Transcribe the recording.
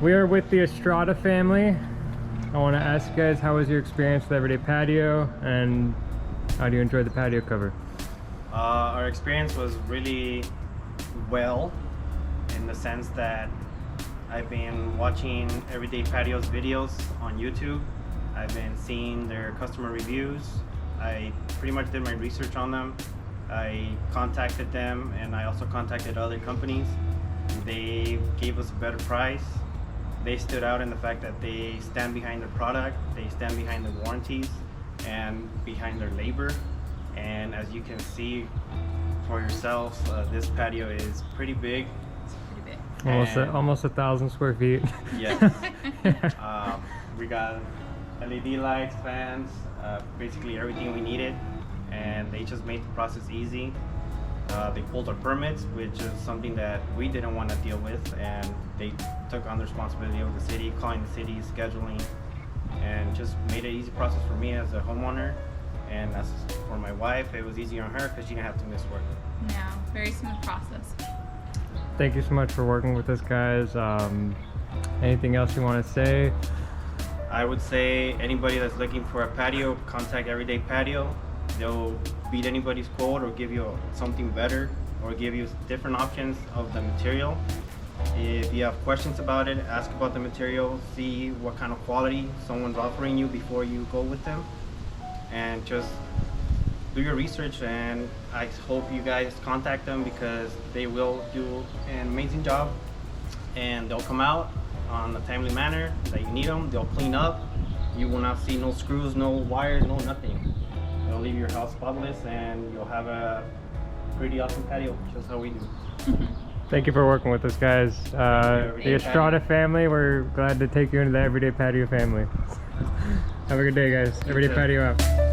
We are with the Estrada family. I want to ask you guys, how was your experience with Everyday Patio, and how do you enjoy the patio cover? Our experience was really well, in the sense that I've been watching Everyday Patio's videos on YouTube. I've been seeing their customer reviews. I pretty much did my research on them. I contacted them, and I also contacted other companies. They gave us a better price. They stood out in the fact that they stand behind their product, they stand behind the warranties, and behind their labor. And as you can see for yourselves, this patio is pretty big. It's pretty big. Almost 1,000 square feet. Yes. We got LED lights, fans, basically everything we needed, and they just made the process easy. They pulled our permits, which is something that we didn't want to deal with, and they took on the responsibility of the city, calling the city, scheduling, and just made it an easy process for me as a homeowner. And as for my wife, it was easier on her because she didn't have to miss work. Yeah, very smooth process. Thank you so much for working with us, guys. Anything else you want to say? I would say anybody that's looking for a patio, contact Everyday Patio. They'll beat anybody's quote or give you something better, or give you different options of the material. If you have questions about it, ask about the material, see what kind of quality someone's offering you before you go with them, and just do your research. And I hope you guys contact them, because they will do an amazing job, and they'll come out on a timely manner that you need them. They'll clean up. You will not see no screws, no wires, no nothing. They'll leave your house spotless, and you'll have a pretty awesome patio, just how we do. Thank you for working with us, guys. The Estrada family, we're glad to take you into the Everyday Patio family. Have a good day, guys. Everyday Patio out.